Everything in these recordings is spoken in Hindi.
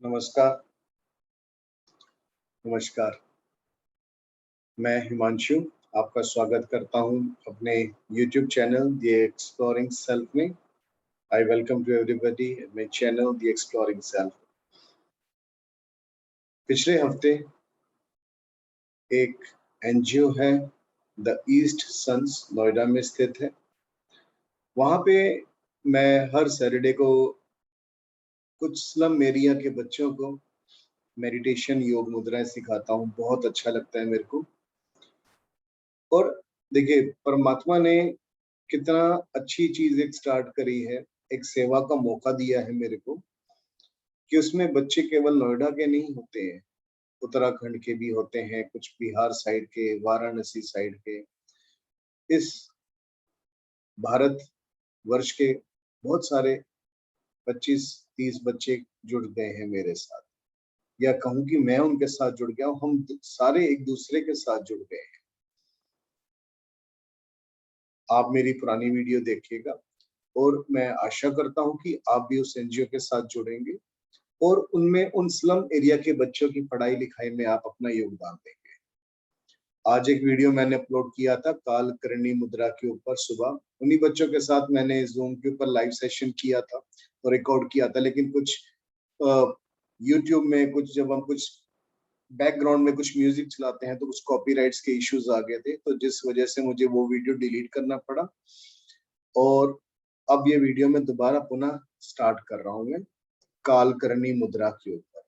नमस्कार, नमस्कार। मैं हिमांशु आपका स्वागत करता हूं अपने YouTube channel the Exploring Self में। I welcome to everybody my channel the Exploring Self. पिछले हफ्ते एक एनजीओ है द ईस्ट सन्स, नोएडा में स्थित है। वहां पे मैं हर सैटरडे को कुछ स्लम एरिया के बच्चों को मेडिटेशन योग मुद्राएं सिखाता हूं। बहुत अच्छा लगता है मेरे को। और देखिए, परमात्मा ने कितना अच्छी चीज एक स्टार्ट करी है, एक सेवा का मौका दिया है मेरे को कि उसमें बच्चे केवल नोएडा के नहीं होते हैं, उत्तराखंड के भी होते हैं, कुछ बिहार साइड के, वाराणसी साइड के। इस भारत वर्ष के बहुत सारे 25-30 बच्चे जुड़ गए हैं मेरे साथ, या कहूं कि मैं उनके साथ जुड़ गया हूं। हम सारे एक दूसरे के साथ जुड़ गए हैं। आप मेरी पुरानी वीडियो देखिएगा और मैं आशा करता हूं कि आप भी उस एनजीओ के साथ जुड़ेंगे और उनमें उन स्लम एरिया के बच्चों की पढ़ाई लिखाई में आप अपना योगदान देंगे। आज एक वीडियो मैंने अपलोड किया था काल करणी मुद्रा के ऊपर। सुबह उन्हीं बच्चों के साथ मैंने जूम के ऊपर लाइव सेशन किया था और रिकॉर्ड किया था, लेकिन कुछ यूट्यूब में कुछ जब हम कुछ बैकग्राउंड में कुछ म्यूजिक चलाते हैं तो कुछ कॉपीराइट्स के इश्यूज आ गए थे, तो जिस वजह से मुझे वो वीडियो डिलीट करना पड़ा। और अब ये वीडियो मैं दोबारा पुनः स्टार्ट कर रहा हूँ मैं काल करणी मुद्रा के ऊपर।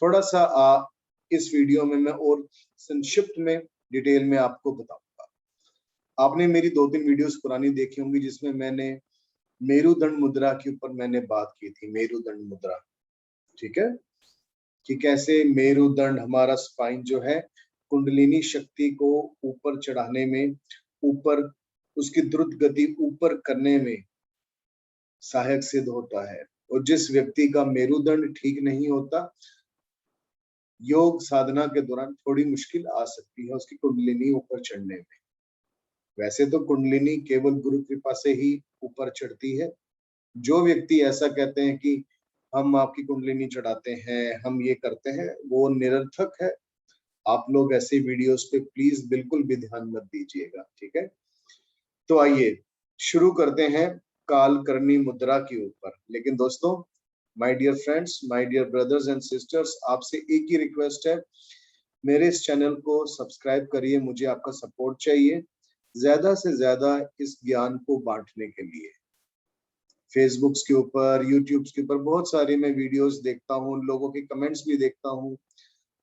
थोड़ा सा इस वीडियो में मैं और संक्षिप्त में डिटेल में आपको बताऊंगा। आपने मेरी 2-3 वीडियोस पुरानी देखी होंगी जिसमें मैंने मेरुदंड मुद्रा के ऊपर मैंने बात की थी। मेरुदंड मुद्रा, ठीक है, कि कैसे मेरुदंड हमारा स्पाइन जो है कुंडलिनी शक्ति को ऊपर चढ़ाने में, ऊपर उसकी द्रुत गति ऊपर करने में सहायक सिद्ध होता है। और जिस व्यक्ति का मेरुदंड ठीक नहीं होता, योग साधना के दौरान थोड़ी मुश्किल आ सकती है उसकी कुंडलिनी ऊपर चढ़ने में। वैसे तो कुंडलिनी केवल गुरु कृपा से ही ऊपर चढ़ती है। जो व्यक्ति ऐसा कहते हैं कि हम आपकी कुंडलिनी चढ़ाते हैं, हम ये करते हैं, वो निरर्थक है। आप लोग ऐसे वीडियोस पे प्लीज बिल्कुल भी ध्यान मत दीजिएगा, ठीक है। तो आइए शुरू करते हैं काल करणी मुद्रा के ऊपर। लेकिन दोस्तों, my dear friends, my dear brothers and sisters, आपसे एक ही रिक्वेस्ट है, मेरे इस चैनल को सब्सक्राइब करिए। मुझे आपका सपोर्ट चाहिए ज्यादा से ज्यादा इस ज्ञान को बांटने के लिए। फेसबुक के ऊपर, यूट्यूब के ऊपर बहुत सारी मैं वीडियोस देखता हूँ, लोगों के कमेंट्स भी देखता हूँ।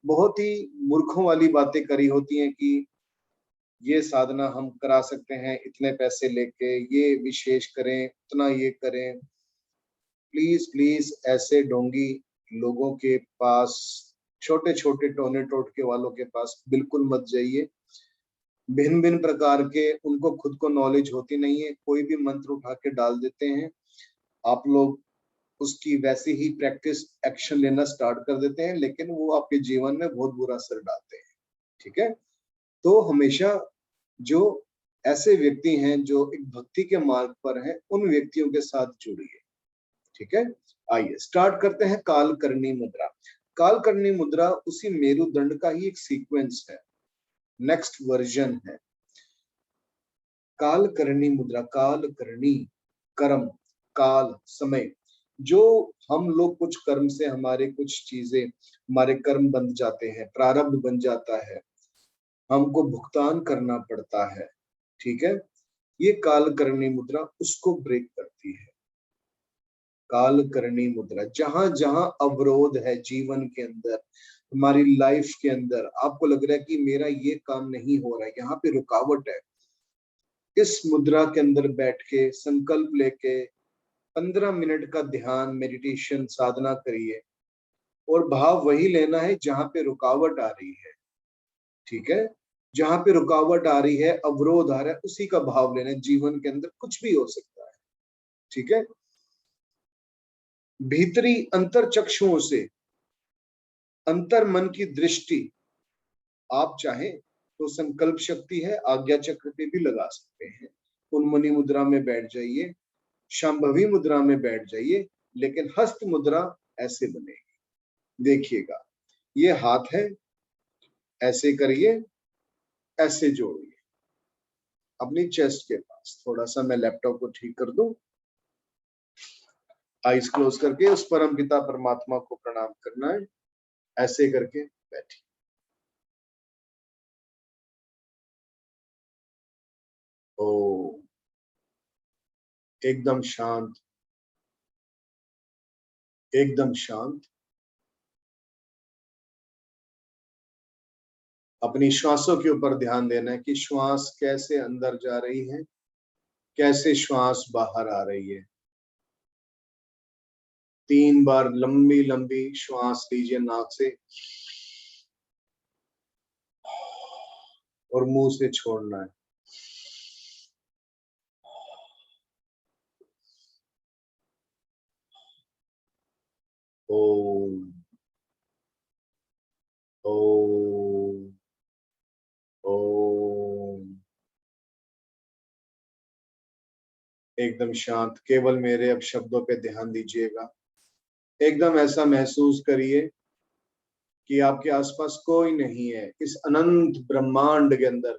बहुत ही मूर्खों वाली बातें करी होती हैं कि ये साधना हम करा सकते हैं इतने पैसे लेके, ये विशेष करें, इतना ये करें। प्लीज प्लीज ऐसे ढोंगी लोगों के पास, छोटे छोटे टोने टोटके वालों के पास बिल्कुल मत जाइए। भिन्न भिन्न प्रकार के, उनको खुद को नॉलेज होती नहीं है, कोई भी मंत्र उठा के डाल देते हैं। आप लोग उसकी वैसे ही प्रैक्टिस एक्शन लेना स्टार्ट कर देते हैं, लेकिन वो आपके जीवन में बहुत बुरा असर डालते हैं, ठीक है। तो हमेशा जो ऐसे व्यक्ति हैं जो एक भक्ति के मार्ग पर हैं, उन व्यक्तियों के साथ जुड़िए, ठीक है। आइए स्टार्ट करते हैं काल करणी मुद्रा। काल करणी मुद्रा उसी मेरुदंड का ही एक सीक्वेंस है, नेक्स्ट वर्जन है। काल करणी मुद्रा, काल करणी, कर्म, काल, समय। जो हम लोग कुछ कर्म से हमारे कुछ चीजें, हमारे कर्म बन जाते हैं, प्रारब्ध बन जाता है, हमको भुगतान करना पड़ता है, ठीक है। ये काल करणी मुद्रा उसको ब्रेक करती है। काल करणी मुद्रा, जहां जहां अवरोध है जीवन के अंदर, हमारी लाइफ के अंदर, आपको लग रहा है कि मेरा ये काम नहीं हो रहा है, यहाँ पे रुकावट है, इस मुद्रा के अंदर बैठ के संकल्प लेके 15 मिनट का ध्यान, मेडिटेशन, साधना करिए। और भाव वही लेना है जहां पे रुकावट आ रही है, ठीक है। जहां पे रुकावट आ रही है, अवरोध आ रहा है, उसी का भाव लेना है। जीवन के अंदर कुछ भी हो सकता है, ठीक है। भीतरी अंतर चक्षुओं से, अंतर मन की दृष्टि, आप चाहें तो संकल्प शक्ति है, आज्ञा चक्र पे भी लगा सकते हैं। उन्मनी मुद्रा में बैठ जाइए, शांभवी मुद्रा में बैठ जाइए, लेकिन हस्त मुद्रा ऐसे बनेगी, देखिएगा, ये हाथ है, ऐसे करिए, ऐसे जोड़िए अपनी चेस्ट के पास। थोड़ा सा मैं लैपटॉप को ठीक कर दूं। आईज क्लोज करके उस परम पिता परमात्मा को प्रणाम करना है, ऐसे करके बैठिए। ओ, एकदम शांत, एकदम शांत। अपनी श्वासों के ऊपर ध्यान देना है कि श्वास कैसे अंदर जा रही है, कैसे श्वास बाहर आ रही है। 3 बार लंबी लंबी श्वास लीजिए नाक से और मुंह से छोड़ना है। ओम, ओम, ओम। एकदम शांत, केवल मेरे अब शब्दों पे ध्यान दीजिएगा। एकदम ऐसा महसूस करिए कि आपके आसपास कोई नहीं है। इस अनंत ब्रह्मांड के अंदर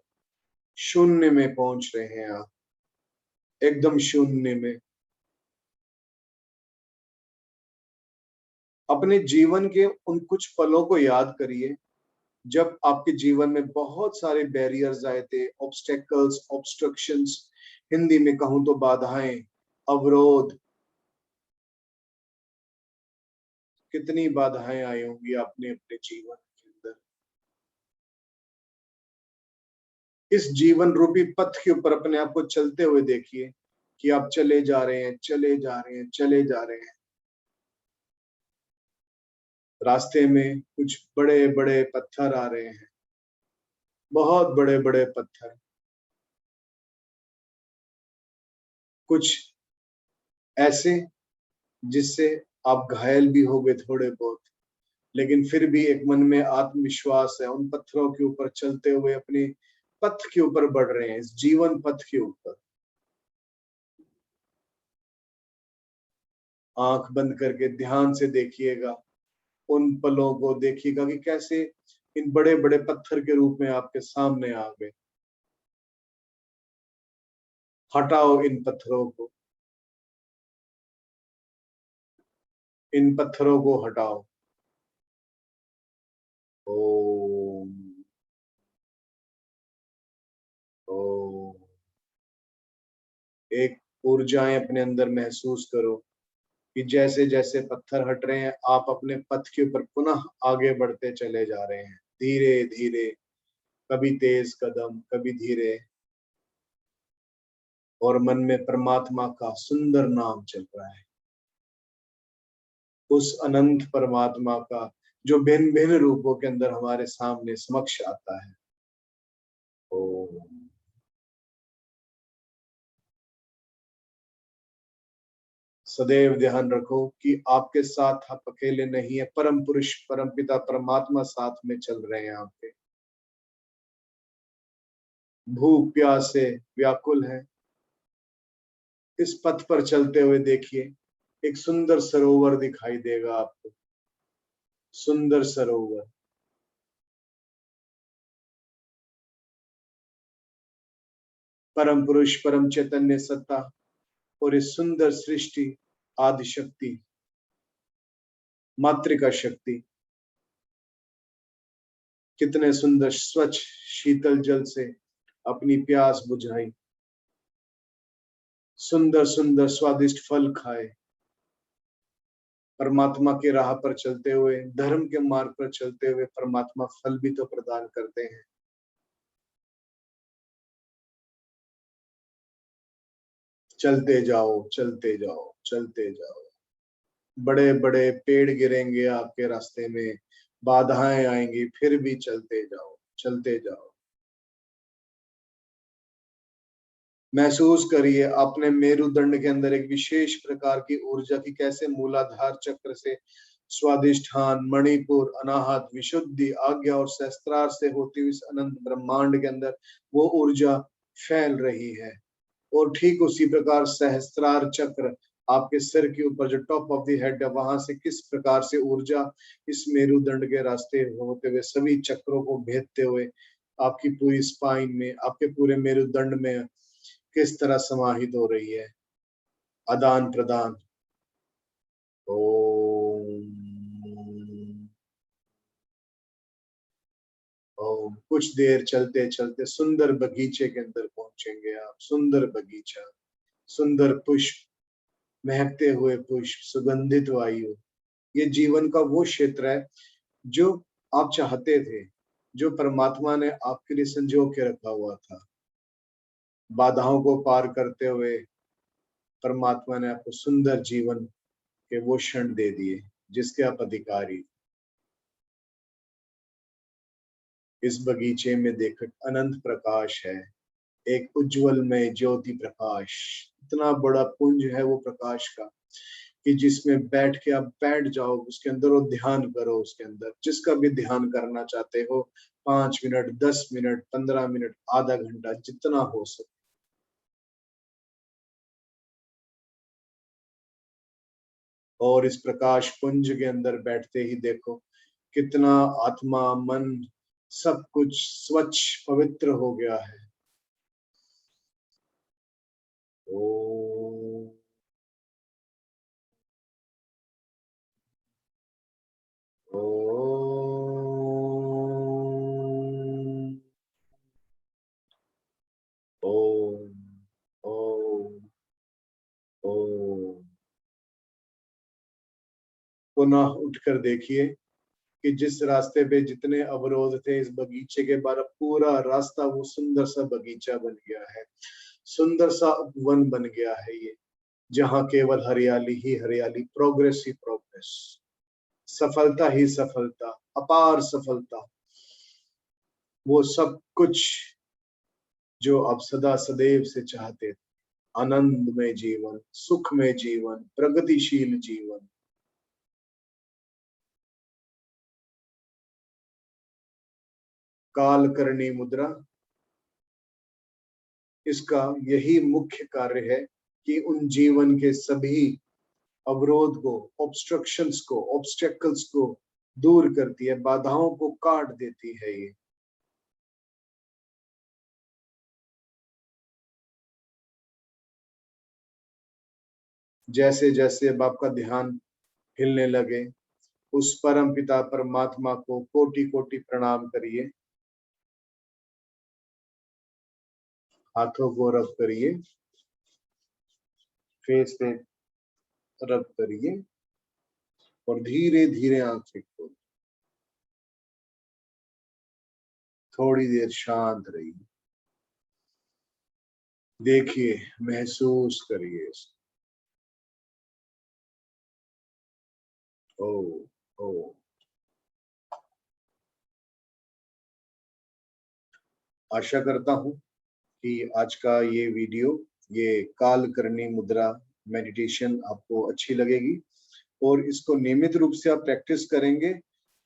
शून्य में पहुंच रहे हैं आप, एकदम शून्य में। अपने जीवन के उन कुछ पलों को याद करिए जब आपके जीवन में बहुत सारे बैरियर्स आए थे, ऑब्स्टेकल्स, ऑब्स्ट्रक्शंस, हिंदी में कहूं तो बाधाएं, अवरोध। कितनी बाधाएं आई होंगी आपने अपने जीवन के अंदर। इस जीवन रूपी पथ के ऊपर अपने आप को चलते हुए देखिए कि आप चले जा रहे हैं, चले जा रहे हैं, चले जा रहे हैं। रास्ते में कुछ बड़े बड़े पत्थर आ रहे हैं, बहुत बड़े बड़े पत्थर। कुछ ऐसे जिससे आप घायल भी हो गए थोड़े बहुत, लेकिन फिर भी एक मन में आत्मविश्वास है। उन पत्थरों के ऊपर चलते हुए अपने पथ के ऊपर बढ़ रहे हैं, इस जीवन पथ के ऊपर। आंख बंद करके ध्यान से देखिएगा, उन पलों को देखिएगा कि कैसे इन बड़े बड़े पत्थर के रूप में आपके सामने आ गए। हटाओ इन पत्थरों को, इन पत्थरों को हटाओ। ओम, ओम। एक ऊर्जाएं अपने अंदर महसूस करो कि जैसे जैसे पत्थर हट रहे हैं, आप अपने पथ के ऊपर पुनः आगे बढ़ते चले जा रहे हैं, धीरे धीरे, कभी तेज कदम, कभी धीरे। और मन में परमात्मा का सुंदर नाम चल रहा है, उस अनंत परमात्मा का जो भिन्न भिन्न रूपों के अंदर हमारे सामने समक्ष आता है। ओम। सदैव ध्यान रखो कि आपके साथ आप अकेले नहीं है, परम पुरुष, परम पिता, परमात्मा साथ में चल रहे हैं आपके। भूख प्यास से व्याकुल है, इस पथ पर चलते हुए देखिए, एक सुंदर सरोवर दिखाई देगा आपको, सुंदर सरोवर। परम पुरुष, परम चैतन्य सत्ता और इस सुंदर सृष्टि, आदि शक्ति, मातृका शक्ति, कितने सुंदर स्वच्छ शीतल जल से अपनी प्यास बुझाई, सुंदर सुंदर स्वादिष्ट फल खाए। परमात्मा की राह पर चलते हुए, धर्म के मार्ग पर चलते हुए परमात्मा फल भी तो प्रदान करते हैं। चलते जाओ, चलते जाओ, चलते जाओ। बड़े बड़े पेड़ गिरेंगे आपके रास्ते में, बाधाएं आएंगी, फिर भी चलते जाओ, चलते जाओ। महसूस करिए अपने मेरुदंड के अंदर एक विशेष प्रकार की ऊर्जा की कैसे मूलाधार चक्र से स्वादिष्ठान, मणिपुर, अनाहत, विशुद्धि, आज्ञा और सहस्त्रार से होती हुई इस अनंत ब्रह्मांड के अंदर वो ऊर्जा फैल रही है। और ठीक उसी प्रकार सहस्त्रार चक्र आपके सिर के ऊपर जो टॉप ऑफ द हेड है वहां से किस प्रकार से ऊर्जा इस मेरुदंड के रास्ते होते हुए सभी चक्रों को भेदते हुए आपकी पूरी स्पाइन में, आपके पूरे मेरुदंड में किस तरह समाहित हो रही है। आदान प्रदान। ओम ओम। कुछ देर चलते चलते सुंदर बगीचे के अंदर पहुंचेंगे आप। सुंदर बगीचा, सुंदर पुष्प, महकते हुए पुष्प, सुगंधित वायु। ये जीवन का वो क्षेत्र है जो आप चाहते थे, जो परमात्मा ने आपके लिए संजो के रखा हुआ था। बाधाओं को पार करते हुए परमात्मा ने आपको सुंदर जीवन के वो क्षण दे दिए जिसके आप अधिकारी। इस बगीचे में देख अनंत प्रकाश है, एक उज्जवल में ज्योति प्रकाश। इतना बड़ा पुंज है वो प्रकाश का कि जिसमें बैठ के आप बैठ जाओ उसके अंदर और ध्यान करो। उसके अंदर जिसका भी ध्यान करना चाहते हो, 5 मिनट, 10 मिनट, 15 मिनट, आधा घंटा, जितना हो सके। और इस प्रकाश पुंज के अंदर बैठते ही देखो कितना आत्मा, मन, सब कुछ स्वच्छ पवित्र हो गया है। ओम ओम ओम ओम। पुनः उठकर देखिए कि जिस रास्ते पे जितने अवरोध थे, इस बगीचे के बाहर पूरा रास्ता वो सुंदर सा बगीचा बन गया है, सुंदर सा वन बन गया है ये, जहाँ केवल हरियाली ही हरियाली, प्रोग्रेस ही प्रोग्रेस, सफलता ही सफलता, अपार सफलता, वो सब कुछ जो आप सदा सदैव से चाहते थे। आनंद में जीवन, सुख में जीवन, प्रगतिशील जीवन। काल करनी मुद्रा, इसका यही मुख्य कार्य है कि उन जीवन के सभी अवरोध को, ऑब्स्ट्रक्शंस को, ऑब्स्टेकल्स को दूर करती है, बाधाओं को काट देती है ये। जैसे जैसे अब आपका ध्यान हिलने लगे, उस परम पिता परमात्मा को कोटि कोटि प्रणाम करिए। हाथों को रब करिए, फेस पे रब करिए और धीरे धीरे आंखें खोलिए। थोड़ी देर शांत रहिए, देखिए, महसूस करिए। ओ ओ। आशा करता हूं कि आज का ये वीडियो, ये काल करनी मुद्रा मेडिटेशन आपको अच्छी लगेगी और इसको नियमित रूप से आप प्रैक्टिस करेंगे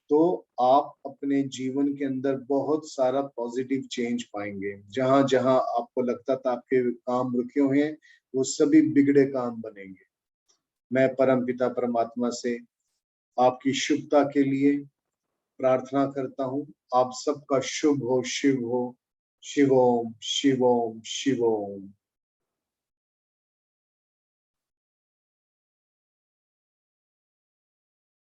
तो आप अपने जीवन के अंदर बहुत सारा पॉजिटिव चेंज पाएंगे। जहां जहां आपको लगता था आपके काम रुके हुए हैं, वो सभी बिगड़े काम बनेंगे। मैं परम पिता परमात्मा से आपकी शुभता के लिए प्रार्थना करता हूँ। आप सबका शुभ हो, शिव हो। शिवोम शिवोम शिवोम।